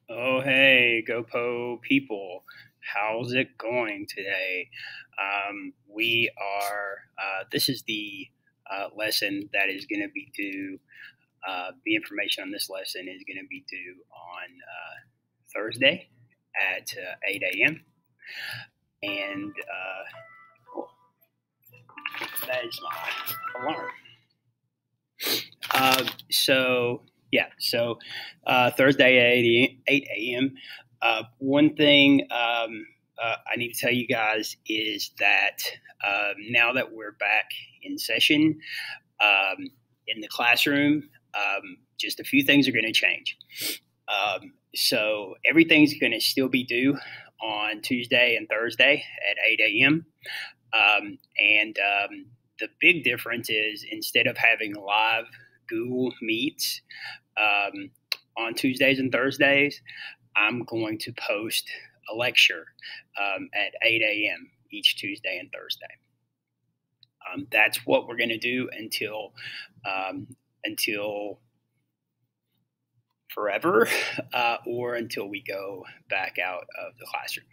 Oh, hey, GOPO people. How's it going today? This is the lesson that is going to be due. The information on this lesson is going to be due on Thursday at 8 a.m. And oh, that is my alarm. So Thursday at 8 a.m. One thing I need to tell you guys is that now that we're back in session in the classroom, just a few things are going to change. So everything's going to still be due on Tuesday and Thursday at 8 a.m. The big difference is instead of having live Google Meets on Tuesdays and Thursdays, I'm going to post a lecture at 8 a.m. each Tuesday and Thursday. That's what we're going to do until forever or until we go back out of the classroom.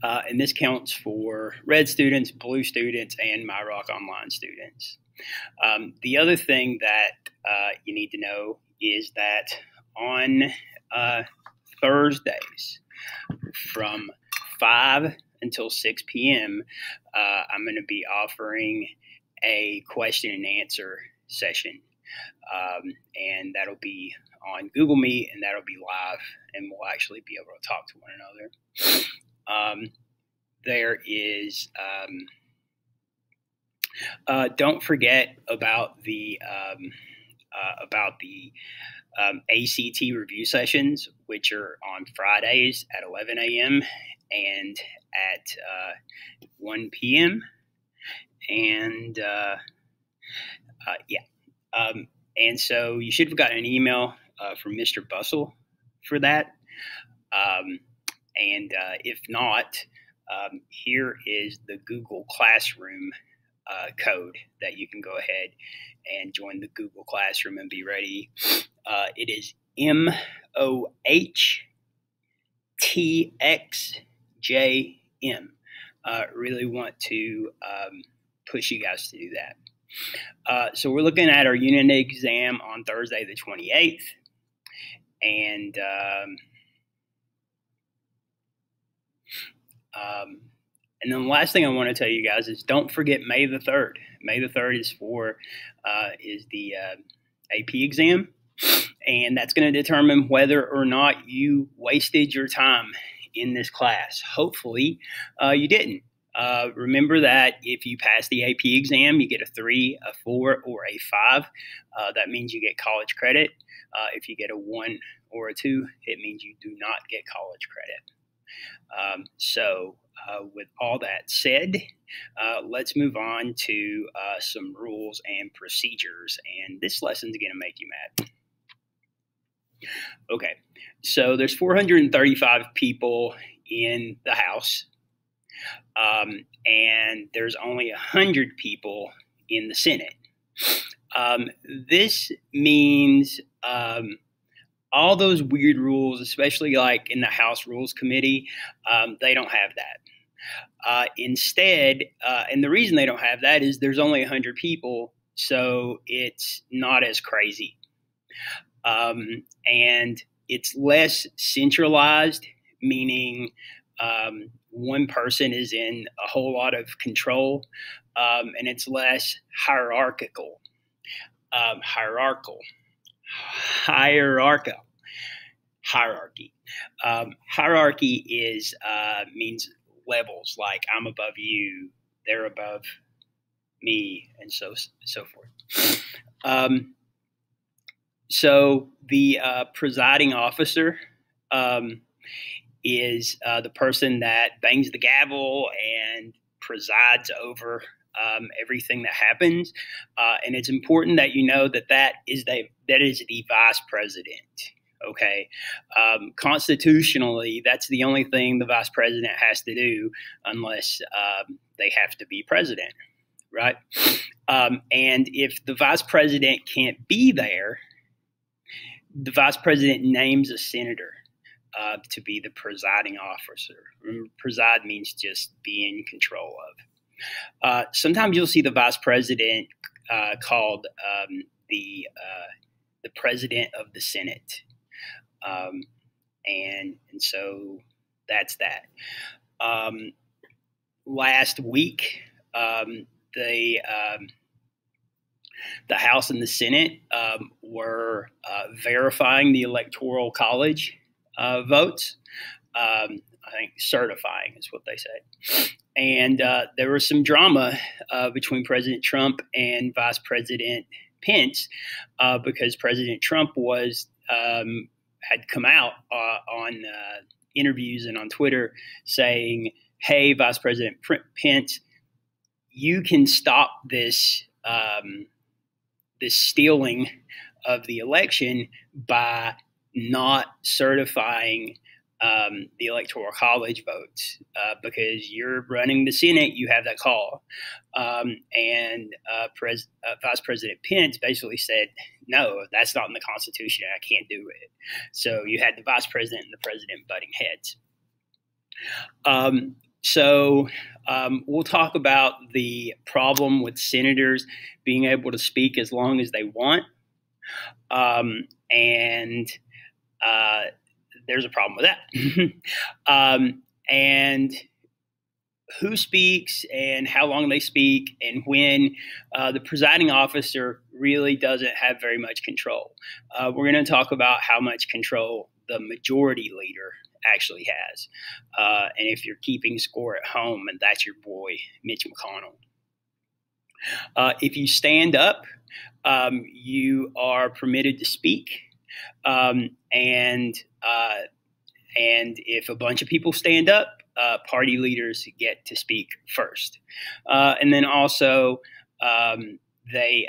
And this counts for red students, blue students, and MyRock Online students. The other thing that you need to know is that on Thursdays from 5 until 6 p.m., I'm going to be offering a question and answer session. And that'll be on Google Meet, and that'll be live, and we'll actually be able to talk to one another. There is don't forget about the ACT review sessions, which are on Fridays at 11 a.m. and at 1 p.m. And and so you should have gotten an email from Mr. Bussell for that. If not, here is the Google Classroom code that you can go ahead and join the Google Classroom and be ready. It is MOHTXJM. Really want to push you guys to do that. So we're looking at our unit exam on Thursday the 28th. And then the last thing I want to tell you guys is don't forget May the 3rd. May the 3rd is the AP exam, and that's going to determine whether or not you wasted your time in this class. Hopefully, you didn't. Remember that if you pass the AP exam, you get a 3, a 4, or a 5. That means you get college credit. If you get a 1 or a 2, it means you do not get college credit. With all that said, let's move on to some rules and procedures. And this lesson's going to make you mad. Okay, so there's 435 people in the House, and there's only 100 people in the Senate. This means all those weird rules, especially like in the House Rules Committee, they don't have that. Instead, and the reason they don't have that is there's only 100 people, so it's not as crazy. And it's less centralized, meaning one person is in a whole lot of control, and it's less hierarchical. Hierarchy. Hierarchy is means levels, like I'm above you, they're above me, and so forth. So the presiding officer is the person that bangs the gavel and presides over everything that happens, and it's important that you know that is the vice president. Okay, constitutionally, that's the only thing the vice president has to do, unless they have to be president, right? And if the vice president can't be there, the vice president names a senator to be the presiding officer. Remember, preside means just be in control of. Sometimes you'll see the vice president called the president of the Senate, and so that's that. Last week, the House and the Senate were verifying the Electoral College votes. I think certifying is what they said. And there was some drama between President Trump and Vice President Pence because President Trump had come out on interviews and on Twitter saying, "Hey, Vice President Pence, you can stop this this stealing of the election by not certifying the Electoral College votes because you're running the Senate, you have that call." And Vice President Pence basically said, "No, that's not in the Constitution. I can't do it." So you had the Vice President and the President butting heads. So we'll talk about the problem with senators being able to speak as long as they want. And there's a problem with that. And who speaks and how long they speak and when, the presiding officer really doesn't have very much control. We're going to talk about how much control the majority leader actually has. And if you're keeping score at home, and that's your boy, Mitch McConnell. If you stand up, you are permitted to speak. And if a bunch of people stand up, party leaders get to speak first. And then also they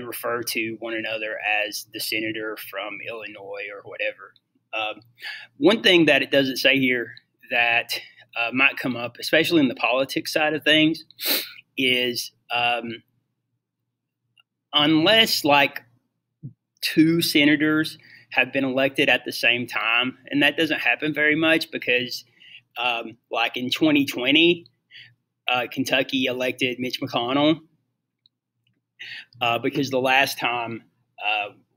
refer to one another as the senator from Illinois or whatever. One thing that it doesn't say here that might come up, especially in the politics side of things, is unless like two senators have been elected at the same time, and that doesn't happen very much because like in 2020, Kentucky elected Mitch McConnell because the last time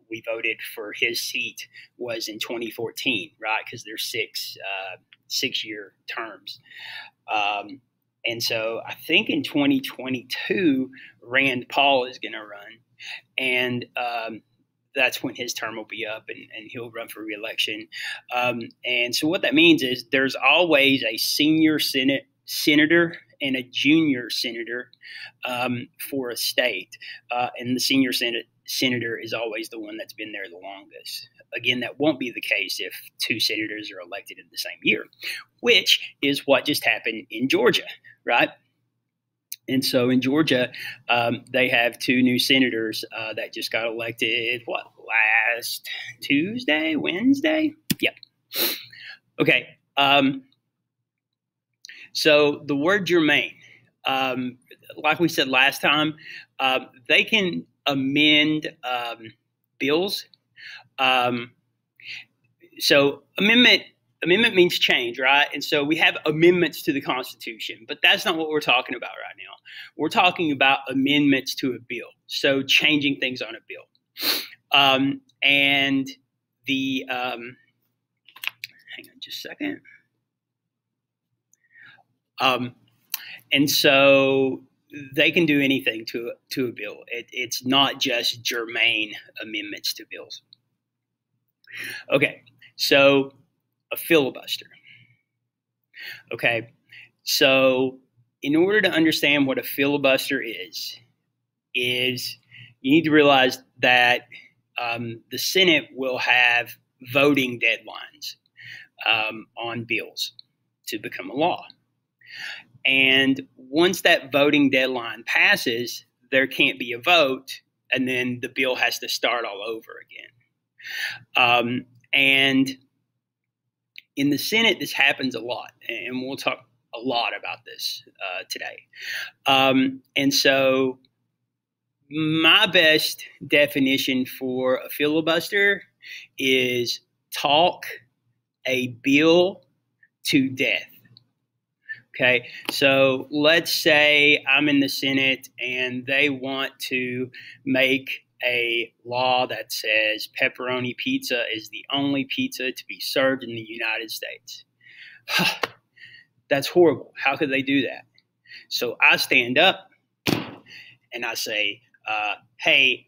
we voted for his seat was in 2014, right? Because there's six-year terms. And so I think in 2022, Rand Paul is going to run. And that's when his term will be up and he'll run for re-election. And so what that means is there's always a senior senator and a junior senator for a state. And the senior senator is always the one that's been there the longest. Again, that won't be the case if two senators are elected in the same year, which is what just happened in Georgia, right? And so in Georgia, they have two new senators that just got elected, last Wednesday? Yep. Okay. So the word germane, like we said last time, they can amend bills. So amendment means change, right? And so we have amendments to the Constitution, but that's not what we're talking about right now. We're talking about amendments to a bill, so changing things on a bill. And the hang on just a second. And so they can do anything to a bill. It's not just germane amendments to bills. Okay, so a filibuster. Okay, so in order to understand what a filibuster is you need to realize that the Senate will have voting deadlines on bills to become a law. And once that voting deadline passes, there can't be a vote, and then the bill has to start all over again. And in the Senate, this happens a lot, and we'll talk a lot about this today. And so my best definition for a filibuster is talk a bill to death. Okay, so let's say I'm in the Senate and they want to make a law that says pepperoni pizza is the only pizza to be served in the United States. That's horrible. How could they do that? So I stand up and I say, hey,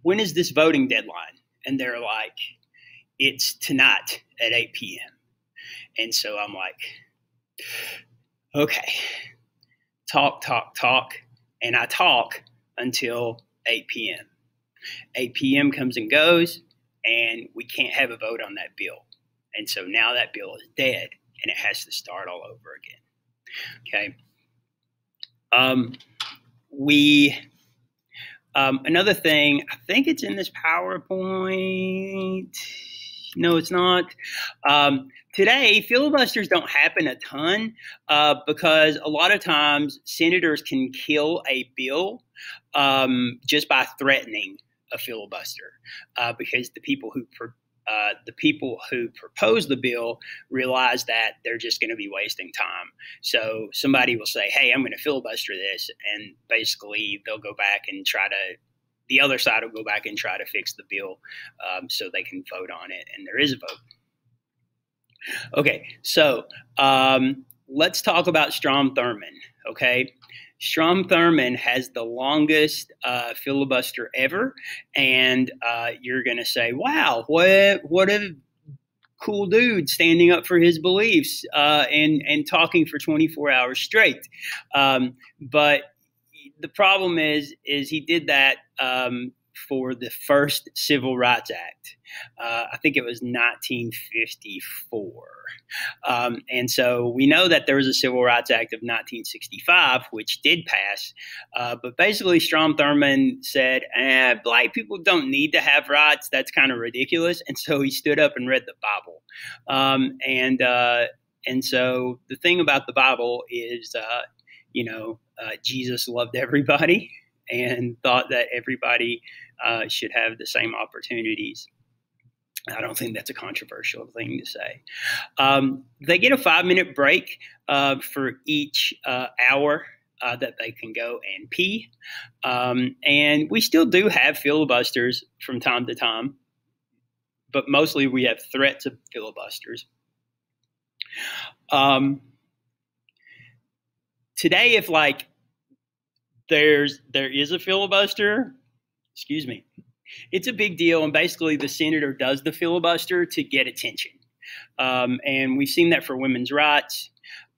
when is this voting deadline? And they're like, it's tonight at 8 p.m. And so I'm like, okay, talk. And I talk until 8 p.m. 8 p.m. comes and goes, and we can't have a vote on that bill. And so now that bill is dead, and it has to start all over again. Okay. Another thing, I think it's in this PowerPoint. No, it's not. Today, filibusters don't happen a ton because a lot of times senators can kill a bill just by threatening a filibuster because the people who propose the bill realize that they're just going to be wasting time. So somebody will say, hey, I'm going to filibuster this. And basically they'll go back and the other side will go back and try to fix the bill so they can vote on it. And there is a vote. Okay, so let's talk about Strom Thurmond. Okay, Strom Thurmond has the longest filibuster ever, and you're going to say, "Wow, what a cool dude standing up for his beliefs and talking for 24 hours straight." But the problem is he did that for the first Civil Rights Act. I think it was 1954. And so we know that there was a Civil Rights Act of 1965, which did pass. But basically, Strom Thurmond said, black people don't need to have rights. That's kind of ridiculous. And so he stood up and read the Bible. And so the thing about the Bible is, Jesus loved everybody and thought that everybody should have the same opportunities. I don't think that's a controversial thing to say. They get a 5-minute break for each hour that they can go and pee. And we still do have filibusters from time to time, but mostly we have threats of filibusters. Today, if there is a filibuster, excuse me, it's a big deal. And basically the senator does the filibuster to get attention. And we've seen that for women's rights.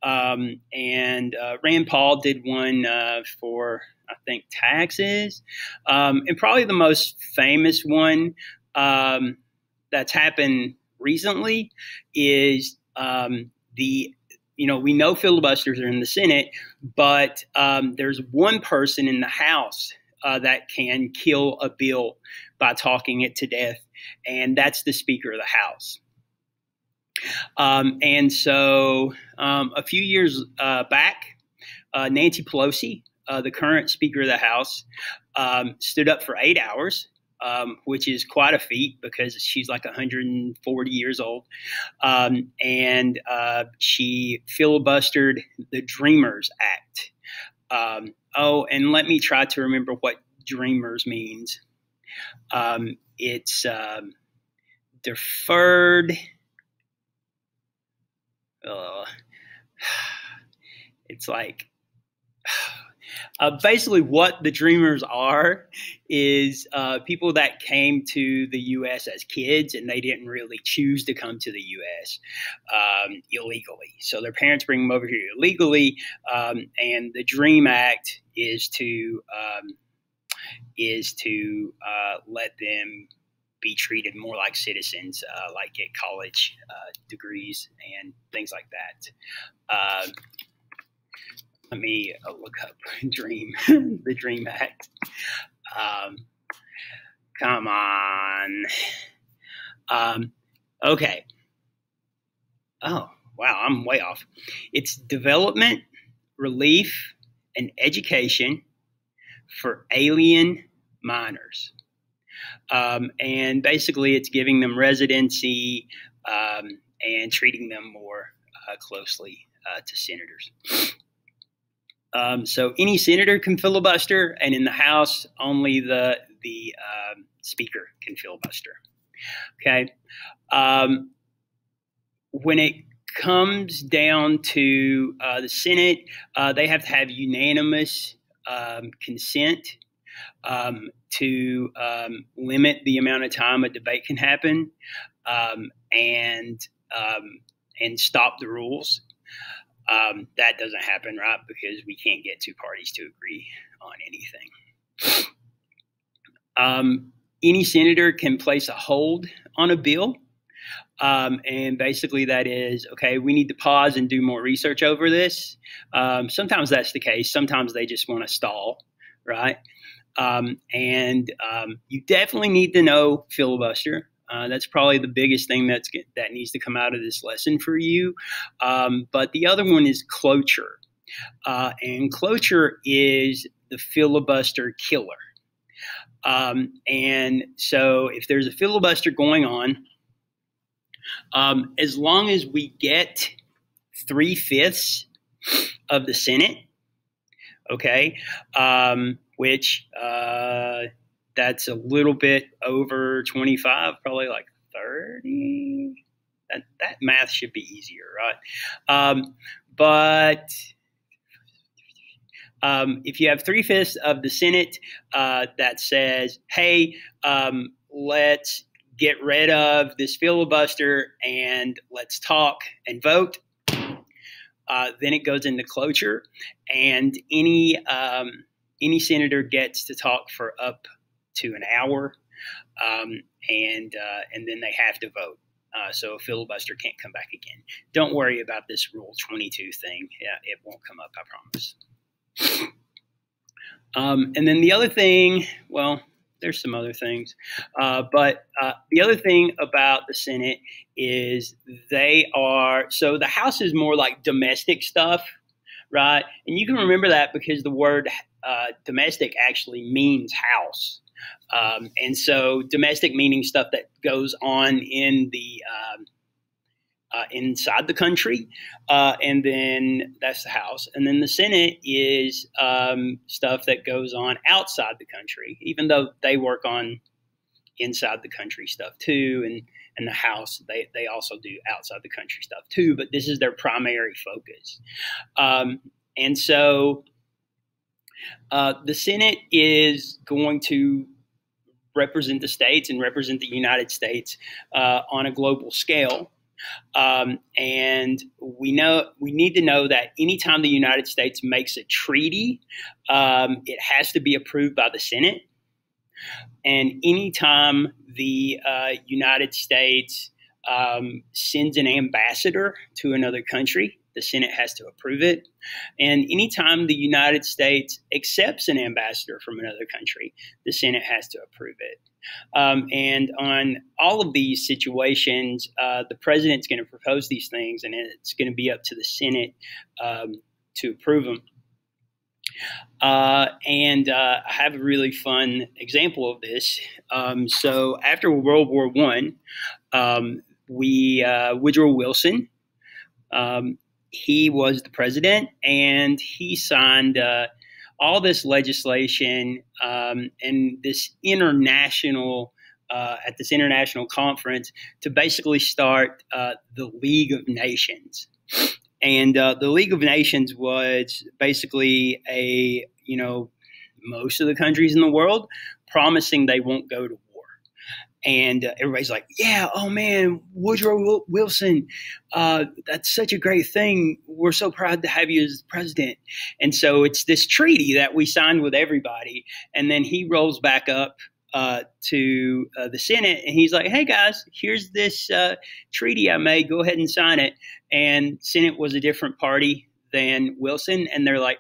And Rand Paul did one for, I think, taxes. And probably the most famous one that's happened recently is we know filibusters are in the Senate, but there's one person in the House that can kill a bill by talking it to death, and that's the Speaker of the House. And so a few years back, Nancy Pelosi, the current Speaker of the House, stood up for 8 hours, which is quite a feat because she's like 140 years old. And she filibustered the Dreamers Act. And let me try to remember what Dreamers means. It's deferred. It's like basically what the Dreamers are is people that came to the U.S. as kids and they didn't really choose to come to the U.S. Illegally. So their parents bring them over here illegally, and the DREAM Act is to let them be treated more like citizens, like get college degrees and things like that. Let me look up the DREAM Act. Come on. Okay. Oh, wow, I'm way off. It's development, relief, and education for alien minors. And basically, it's giving them residency and treating them more closely to senators. So any senator can filibuster, and in the House, only the Speaker can filibuster. Okay. When it comes down to the Senate, they have to have unanimous consent to limit the amount of time a debate can happen and stop the rules. That doesn't happen, right? Because we can't get two parties to agree on anything. Any senator can place a hold on a bill. And basically that is, okay, we need to pause and do more research over this. Sometimes that's the case. Sometimes they just want to stall, right? And you definitely need to know filibuster. That's probably the biggest thing that needs to come out of this lesson for you. But the other one is cloture. And cloture is the filibuster killer. And so if there's a filibuster going on, as long as we get 3/5 of the Senate, okay, which that's a little bit over 25, probably like 30. That math should be easier, right? But if you have 3/5 of the Senate that says, hey, let's get rid of this filibuster and let's talk and vote, then it goes into cloture, and any senator gets to talk for up to an hour, and then they have to vote. So a filibuster can't come back again. Don't worry about this Rule 22 thing. Yeah, it won't come up, I promise. And then the other thing, well, there's some other things, but the other thing about the Senate is so the House is more like domestic stuff, right? And you can remember that because the word domestic actually means house. And so domestic meaning stuff that goes on in the inside the country, and then that's the House. And then the Senate is stuff that goes on outside the country, even though they work on inside the country stuff too. And the House, they also do outside the country stuff too, but this is their primary focus. And so the Senate is going to represent the states and represent the United States on a global scale. And we need to know that anytime the United States makes a treaty, it has to be approved by the Senate. And anytime the United States sends an ambassador to another country, the Senate has to approve it. And anytime the United States accepts an ambassador from another country, the Senate has to approve it. And on all of these situations, the president's going to propose these things, and it's going to be up to the Senate to approve them. And I have a really fun example of this. So after World War I, Woodrow Wilson, he was the president, and he signed all this legislation and this international at this international conference to basically start the League of Nations. And the League of Nations was basically most of the countries in the world promising they won't go to war. And everybody's like, yeah, oh man, Woodrow Wilson, that's such a great thing. We're so proud to have you as president. And so it's this treaty that we signed with everybody. And then he rolls back up to the Senate, and he's like, hey guys, here's this treaty I made. Go ahead and sign it. And Senate was a different party than Wilson. And they're like,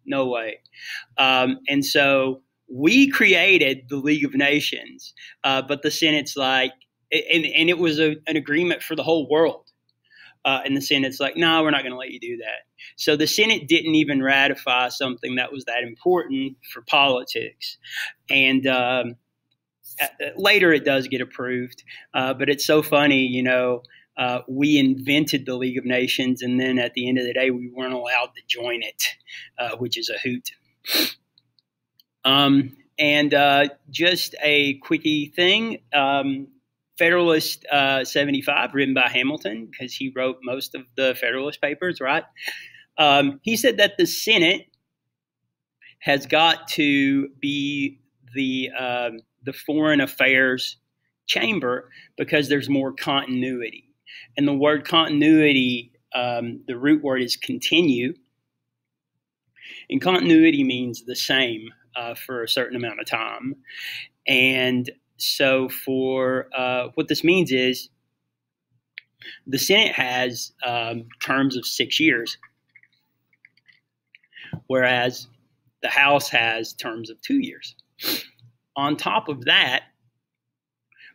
no way. And so we created the League of Nations, but the Senate's like, and it was an agreement for the whole world. And the Senate's like, no, we're not going to let you do that. So the Senate didn't even ratify something that was that important for politics. And later it does get approved. But it's so funny, we invented the League of Nations, and then at the end of the day, we weren't allowed to join it, which is a hoot. And just a quickie thing, Federalist 75, written by Hamilton, because he wrote most of the Federalist Papers, right? He said that the Senate has got to be the foreign affairs chamber because there's more continuity. And the word continuity, the root word is continue. And continuity means the same for a certain amount of time. And so for what this means is the Senate has terms of 6 years, whereas the House has terms of 2 years. On top of that,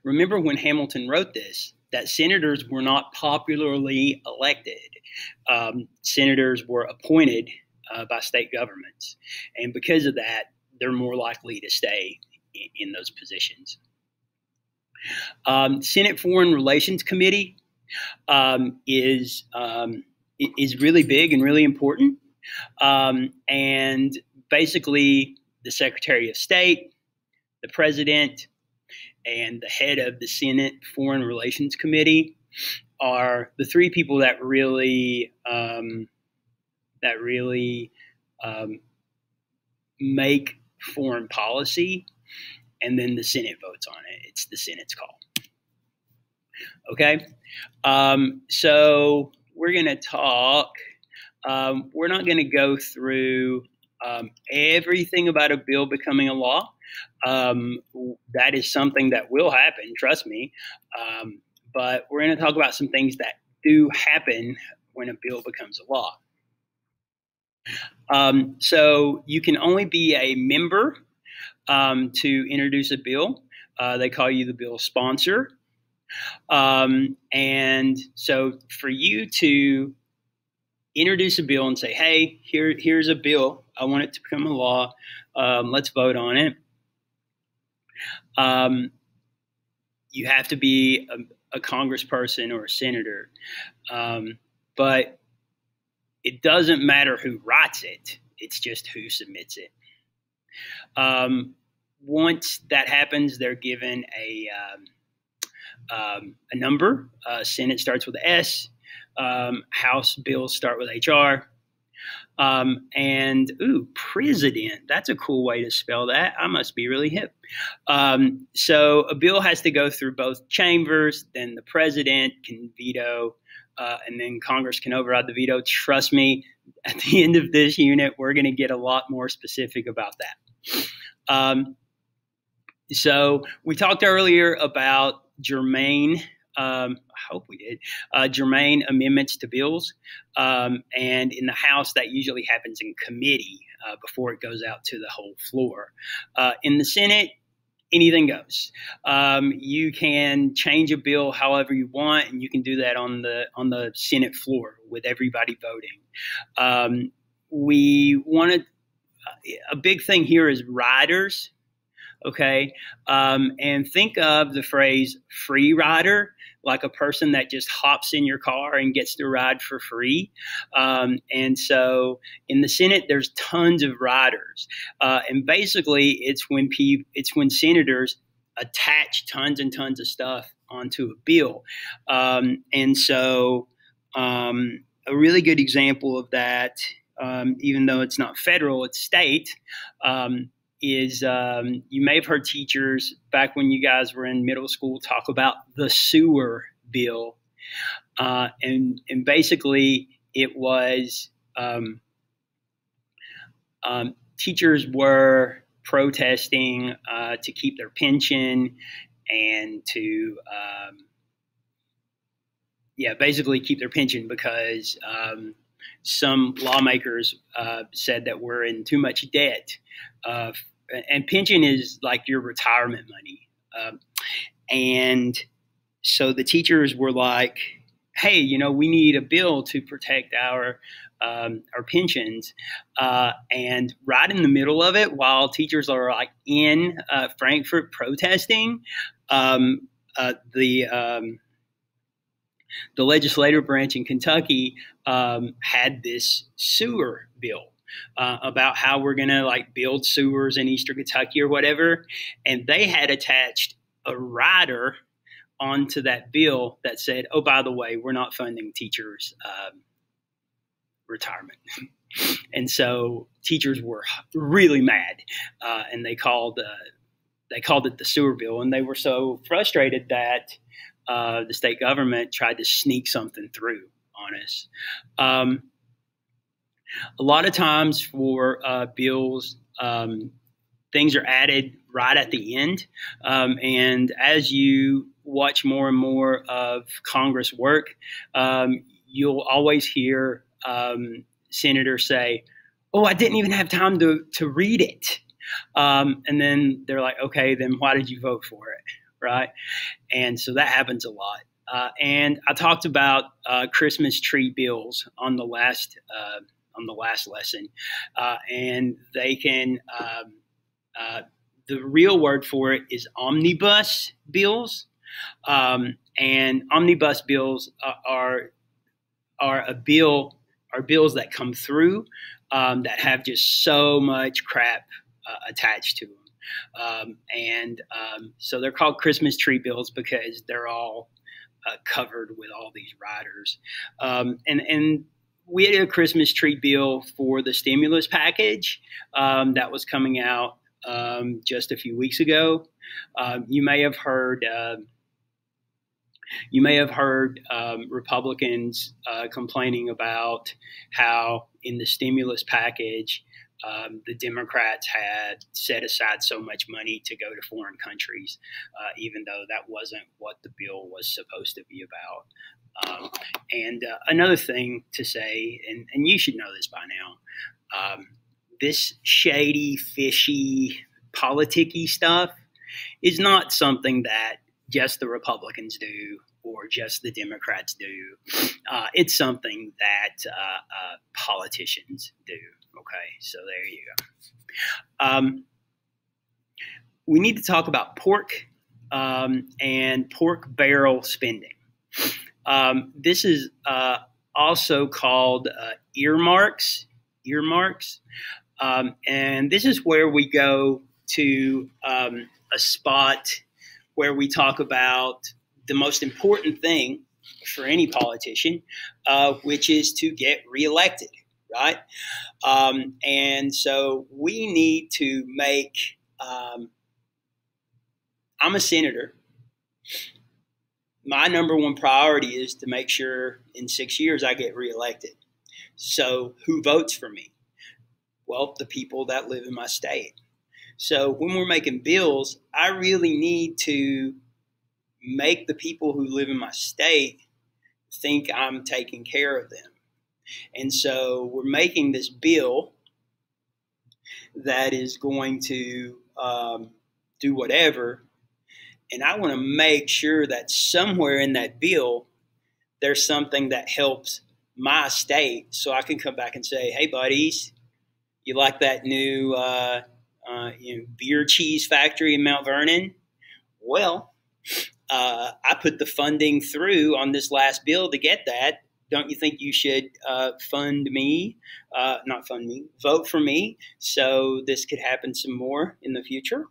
remember when Hamilton wrote this, that senators were not popularly elected. Senators were appointed by state governments. And because of that, they're more likely to stay in those positions. Senate Foreign Relations Committee is really big and really important. And basically, the Secretary of State, the President, and the head of the Senate Foreign Relations Committee are the three people that really make foreign policy, and then the Senate votes on it. It's the Senate's call. Okay, so we're going to talk. We're not going to go through everything about a bill becoming a law. That is something that will happen, trust me. But we're going to talk about some things that do happen when a bill becomes a law. So you can only be a member to introduce a bill. They call you the bill sponsor. And so for you to introduce a bill and say, hey, here's a bill. I want it to become a law. Let's vote on it. You have to be a congressperson or a senator. But it doesn't matter who writes it. It's just who submits it. Once that happens, they're given a number. Senate starts with an S. House bills start with HR. And president, that's a cool way to spell that. I must be really hip. So a bill has to go through both chambers, then the president can veto, and then Congress can override the veto. Trust me, at the end of this unit, we're going to get a lot more specific about that. So we talked earlier about germane, I hope we did, germane amendments to bills. And in the House, that usually happens in committee before it goes out to the whole floor. In the Senate, anything goes. You can change a bill however you want, and you can do that on the Senate floor with everybody voting. We wanted a big thing here is riders. Okay. And think of the phrase free rider, like a person that just hops in your car and gets to ride for free. And so in the Senate, there's tons of riders. And basically it's when senators attach tons and tons of stuff onto a bill. And so a really good example of that, even though it's not federal, it's state, is you may have heard teachers back when you guys were in middle school talk about the sewer bill. And basically it was teachers were protesting to keep their pension and to basically keep their pension because some lawmakers said that we're in too much debt. And pension is like your retirement money. And so the teachers were like, hey, we need a bill to protect our pensions, and right in the middle of it, while teachers are like in Frankfurt protesting, um, the legislative branch in Kentucky had this sewer bill about how we're going to like build sewers in Eastern Kentucky or whatever, and they had attached a rider onto that bill that said, "Oh, by the way, we're not funding teachers' retirement." And so teachers were really mad, and they called it the sewer bill, and they were so frustrated that the state government tried to sneak something through on us. A lot of times for bills, things are added right at the end, and as you watch more and more of Congress work, you'll always hear senators say, "Oh, I didn't even have time to read it." And then they're like, "Okay, then why did you vote for it?" Right? And so that happens a lot. And I talked about Christmas tree bills on the last lesson, and they can. The real word for it is omnibus bills, and omnibus bills are bills that come through that have just so much crap attached to them. So they're called Christmas tree bills because they're all covered with all these riders. And we had a Christmas tree bill for the stimulus package that was coming out just a few weeks ago. You may have heard Republicans complaining about how in the stimulus package, the Democrats had set aside so much money to go to foreign countries, even though that wasn't what the bill was supposed to be about. And another thing to say, and you should know this by now, this shady, fishy, politicky stuff is not something that just the Republicans do or just the Democrats do. It's something that politicians do. Okay, so there you go. We need to talk about pork and pork barrel spending. This is also called earmarks. And this is where we go to a spot where we talk about the most important thing for any politician, which is to get reelected, right? And so we need to make, I'm a senator. My number one priority is to make sure in 6 years I get reelected. So who votes for me? Well, the people that live in my state. So when we're making bills, I really need to make the people who live in my state think I'm taking care of them. And so we're making this bill that is going to do whatever. And I want to make sure that somewhere in that bill, there's something that helps my state so I can come back and say, "Hey, buddies, you like that new beer cheese factory in Mount Vernon? Well, I put the funding through on this last bill to get that. Don't you think you should vote for me so this could happen some more in the future?"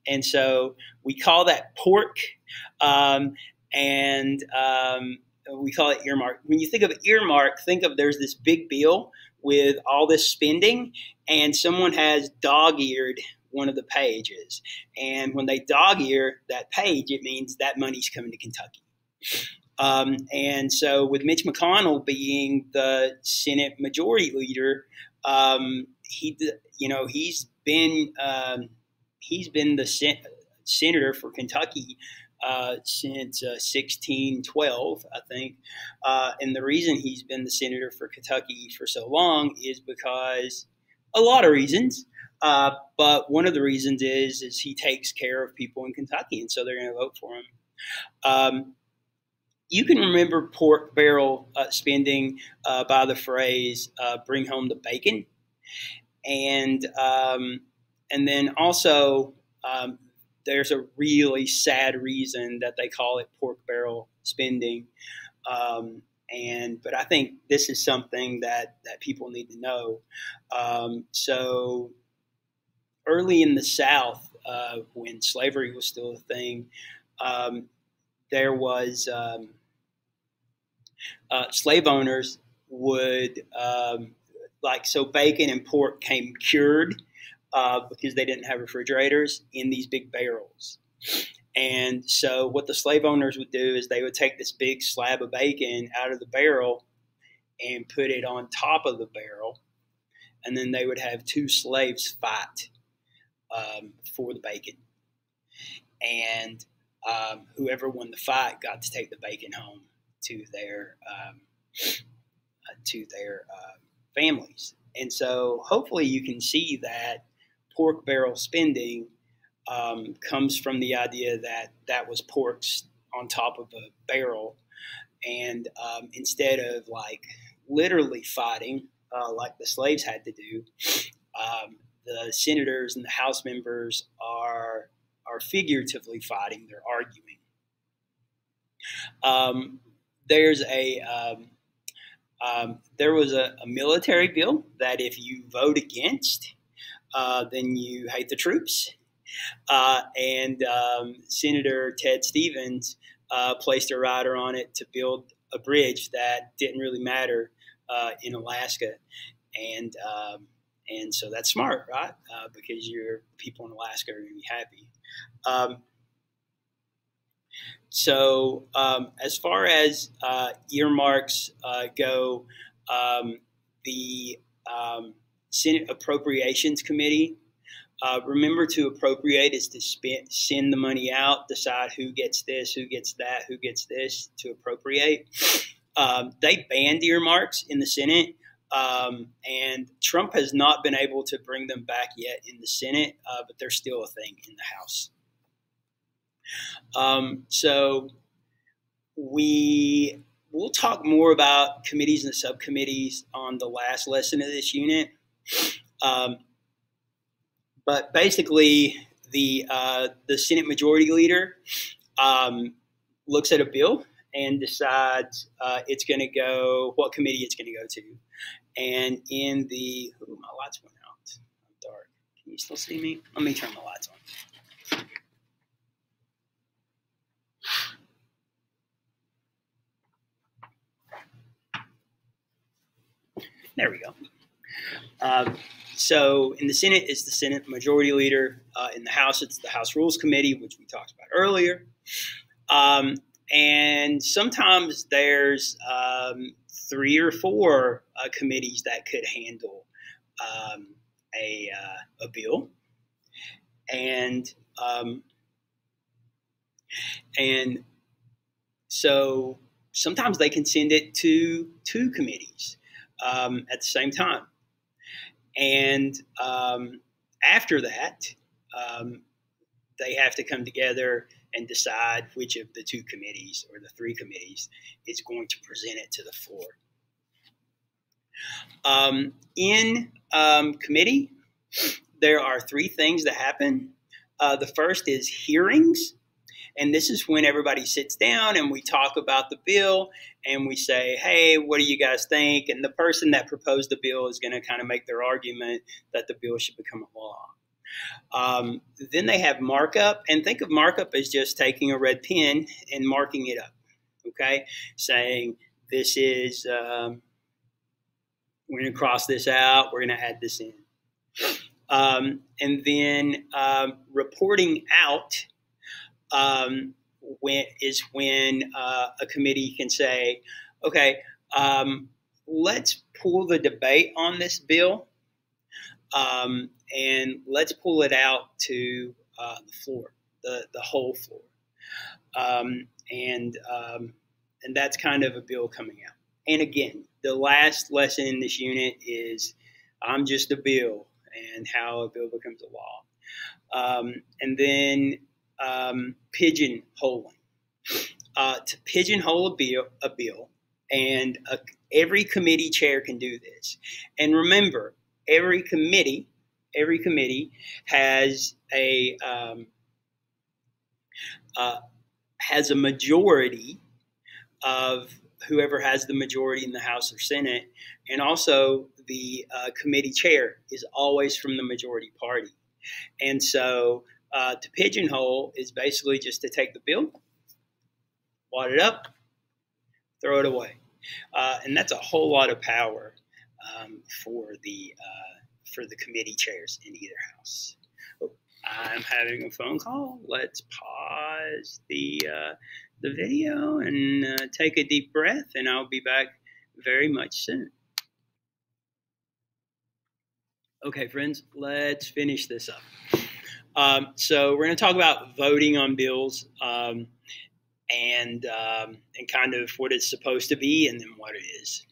And so we call that pork, and we call it earmark. When you think of earmark, think of there's this big bill with all this spending, and someone has dog-eared one of the pages. And when they dog-ear that page, it means that money's coming to Kentucky. And so with Mitch McConnell being the Senate Majority Leader, he's been the senator for Kentucky since 1612, I think. And the reason he's been the senator for Kentucky for so long is because a lot of reasons. But one of the reasons is he takes care of people in Kentucky, and so they're going to vote for him. you can remember pork barrel spending by the phrase "bring home the bacon," and then also there's a really sad reason that they call it pork barrel spending. But I think this is something that people need to know. So early in the South, when slavery was still a thing, there was slave owners would so bacon and pork came cured because they didn't have refrigerators in these big barrels. And so what the slave owners would do is they would take this big slab of bacon out of the barrel and put it on top of the barrel. And then they would have two slaves fight for the bacon. And whoever won the fight got to take the bacon home to their families. And so hopefully you can see that pork barrel spending comes from the idea that was porks on top of a barrel. And instead of like literally fighting like the slaves had to do, the senators and the House members are figuratively fighting. They're arguing. There was a military bill that if you vote against, then you hate the troops. And Senator Ted Stevens placed a rider on it to build a bridge that didn't really matter in Alaska. And so that's smart, right? Because people in Alaska are going to be happy. So as far as earmarks go, the Senate Appropriations Committee, remember to appropriate is to send the money out, decide who gets this, who gets that, who gets this, to appropriate. They banned earmarks in the Senate, and Trump has not been able to bring them back yet in the Senate, but they're still a thing in the House. So we'll talk more about committees and subcommittees on the last lesson of this unit. But basically, the Senate Majority Leader looks at a bill and decides it's going to go, what committee it's going to go to. And in the, my lights went out. I'm dark. Can you still see me? Let me turn my lights on. There we go. So in the Senate, it's the Senate Majority Leader. In the House, it's the House Rules Committee, which we talked about earlier. And sometimes there's 3 or 4 committees that could handle a bill. And so sometimes they can send it to 2 committees at the same time. And after that, they have to come together and decide which of the 2 committees or the 3 committees is going to present it to the floor. In committee, there are 3 things that happen. The first is hearings. And this is when everybody sits down and we talk about the bill and we say, hey, what do you guys think? And the person that proposed the bill is going to kind of make their argument that the bill should become a law. Then they have markup. And think of markup as just taking a red pen and marking it up, okay? Saying this is, we're going to cross this out. We're going to add this in. And then reporting out when a committee can say, okay, let's pull the debate on this bill and let's pull it out to the floor, the whole floor. And that's kind of a bill coming out. And again, the last lesson in this unit is I'm just a bill and how a bill becomes a law. And then pigeonholing. to pigeonhole a bill, and every committee chair can do this. And remember, every committee has a majority of whoever has the majority in the House or Senate, and also the committee chair is always from the majority party. And so to pigeonhole is basically just to take the bill, wad it up, throw it away. And that's a whole lot of power for the committee chairs in either house. Oh, I'm having a phone call. Let's pause the video and take a deep breath, and I'll be back very much soon. Okay, friends, let's finish this up. So we're going to talk about voting on bills and kind of what it's supposed to be and then what it is.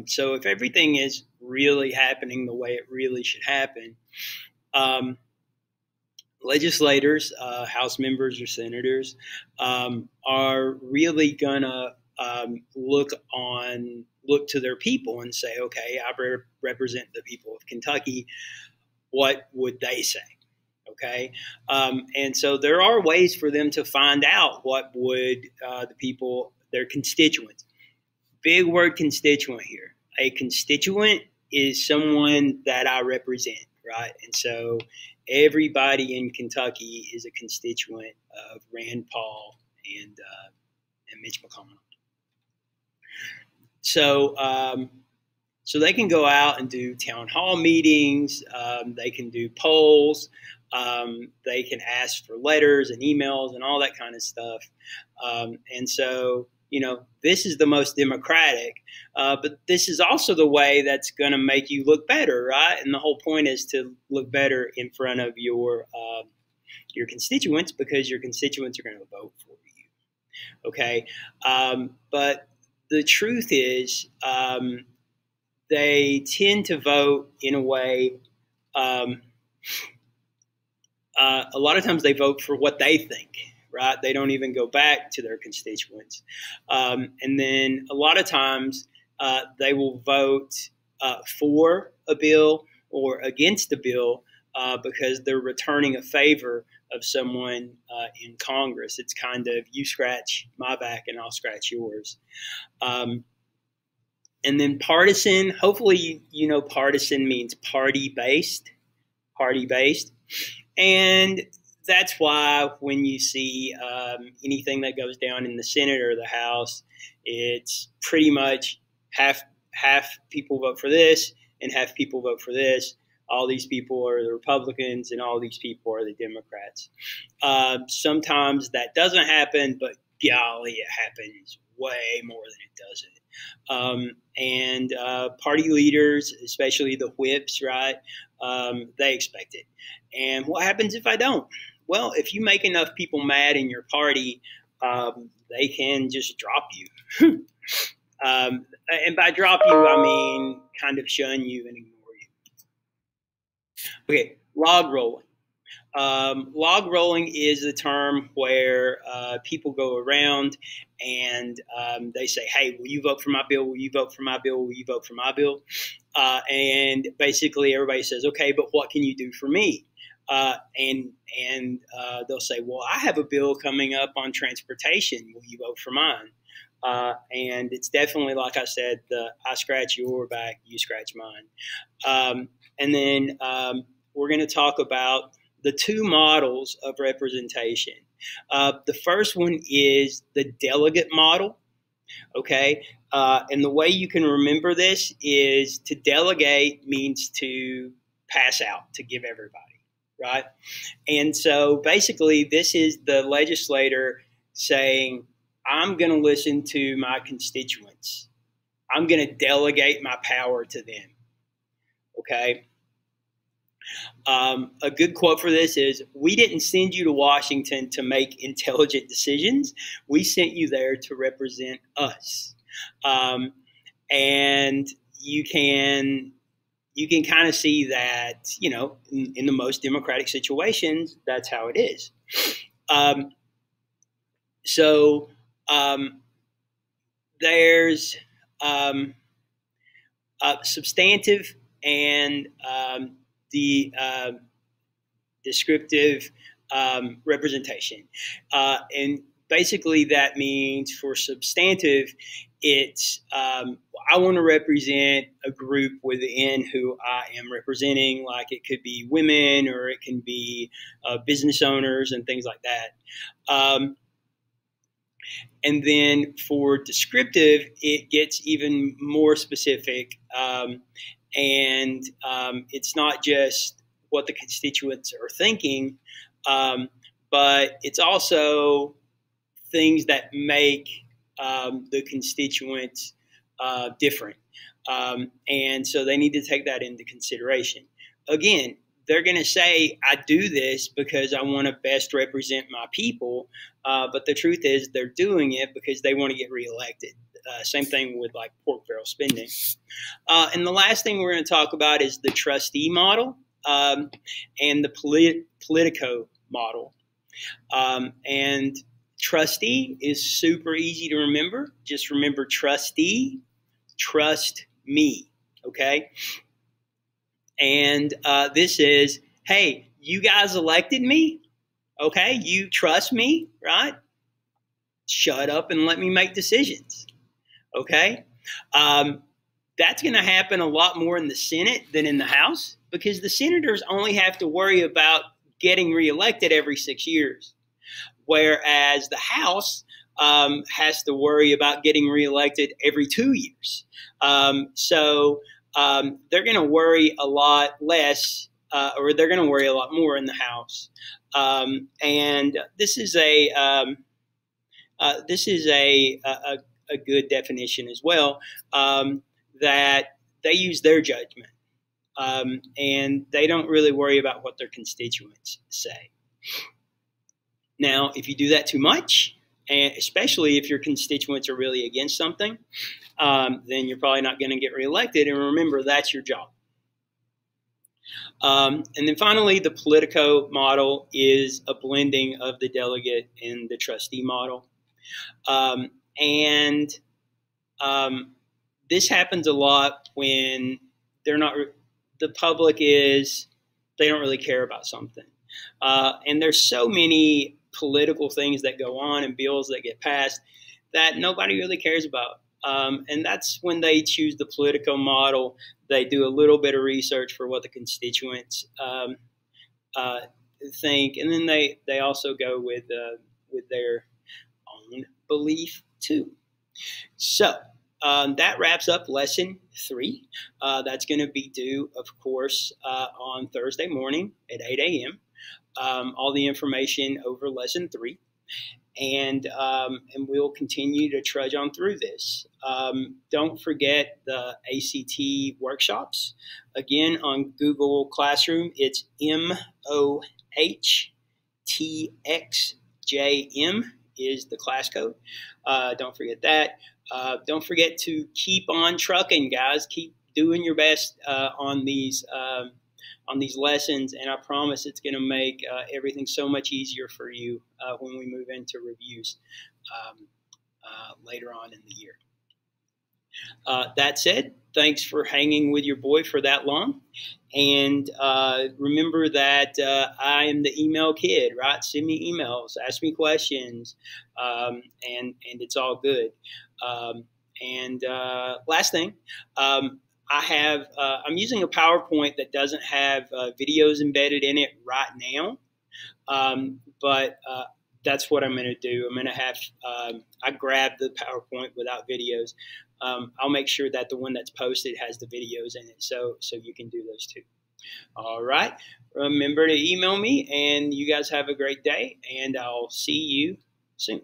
So if everything is really happening the way it really should happen, legislators, House members or senators, are really gonna look to their people and say, okay, I represent the people of Kentucky. What would they say? Okay, and so there are ways for them to find out what would the people, their constituents. Big word constituent here. A constituent is someone that I represent, right? And so everybody in Kentucky is a constituent of Rand Paul and Mitch McConnell. So so they can go out and do town hall meetings. They can do polls. They can ask for letters and emails and all that kind of stuff. And so, this is the most democratic, but this is also the way that's going to make you look better, right? And the whole point is to look better in front of your constituents, because your constituents are going to vote for you. Okay, but the truth is, they tend to vote in a way. A lot of times they vote for what they think, right? They don't even go back to their constituents. And then a lot of times they will vote for a bill or against a bill because they're returning a favor of someone in Congress. It's kind of, you scratch my back and I'll scratch yours. And then partisan, hopefully you know partisan means party-based. And that's why when you see anything that goes down in the Senate or the House, it's pretty much half people vote for this and half people vote for this. All these people are the Republicans and all these people are the Democrats. Sometimes that doesn't happen, but golly, it happens way more than it doesn't. And party leaders, especially the whips, right, they expect it. And what happens if I don't? Well, if you make enough people mad in your party, they can just drop you. And by drop you, I mean kind of shun you and ignore you. Okay, log rolling. Log rolling is the term where people go around and they say, hey, will you vote for my bill? Will you vote for my bill? Will you vote for my bill? And basically everybody says, okay, but what can you do for me? And they'll say, well, I have a bill coming up on transportation. Will you vote for mine? And it's definitely, like I said, I scratch your back, you scratch mine. And then we're going to talk about the two models of representation. The first one is the delegate model. Okay. And the way you can remember this is to delegate means to pass out, to give everybody. Right. And so basically this is the legislator saying, I'm going to listen to my constituents. I'm going to delegate my power to them. Okay. A good quote for this is, we didn't send you to Washington to make intelligent decisions. We sent you there to represent us. And you can kind of see that, in the most democratic situations, that's how it is. So there's substantive and the descriptive representation. And basically that means for substantive, it's I want to represent a group within who I am representing, like it could be women or it can be business owners and things like that. And then for descriptive, it gets even more specific. And it's not just what the constituents are thinking, but it's also things that make the constituents different. And so they need to take that into consideration. Again, they're going to say, I do this because I want to best represent my people. But the truth is they're doing it because they want to get reelected. Same thing with like pork barrel spending. And the last thing we're going to talk about is the trustee model and the Politico model. And trustee is super easy to remember. Just remember trustee, trust me, okay? And this is, hey, you guys elected me, okay? You trust me, right? Shut up and let me make decisions, okay? That's going to happen a lot more in the Senate than in the House because the senators only have to worry about getting reelected every 6 years, whereas the House has to worry about getting reelected every 2 years. So they're going to worry a lot less, or they're going to worry a lot more in the House. And this is a good definition as well, that they use their judgment, and they don't really worry about what their constituents say. Now, if you do that too much, and especially if your constituents are really against something, then you're probably not going to get reelected. And remember, that's your job. And then finally, the Politico model is a blending of the delegate and the trustee model. This happens a lot when the public they don't really care about something. And there's so many political things that go on and bills that get passed that nobody really cares about. And that's when they choose the Politico model. They do a little bit of research for what the constituents think, and then they also go with their own belief too. So that wraps up lesson 3. That's going to be due, of course, on Thursday morning at 8 a.m. All the information over lesson 3. And we'll continue to trudge on through this. Don't forget the ACT workshops. Again, on Google Classroom, it's MOHTXJM is the class code. Don't forget that. Don't forget to keep on trucking, guys. Keep doing your best on these lessons, and I promise it's going to make everything so much easier for you when we move into reviews later on in the year. That said, thanks for hanging with your boy for that long. And remember that I am the email kid, right? Send me emails, ask me questions, and it's all good. Last thing, I'm using a PowerPoint that doesn't have videos embedded in it right now, but that's what I'm going to do. I'm going to have I grabbed the PowerPoint without videos. I'll make sure that the one that's posted has the videos in it, so you can do those too. All right. Remember to email me, and you guys have a great day, and I'll see you soon.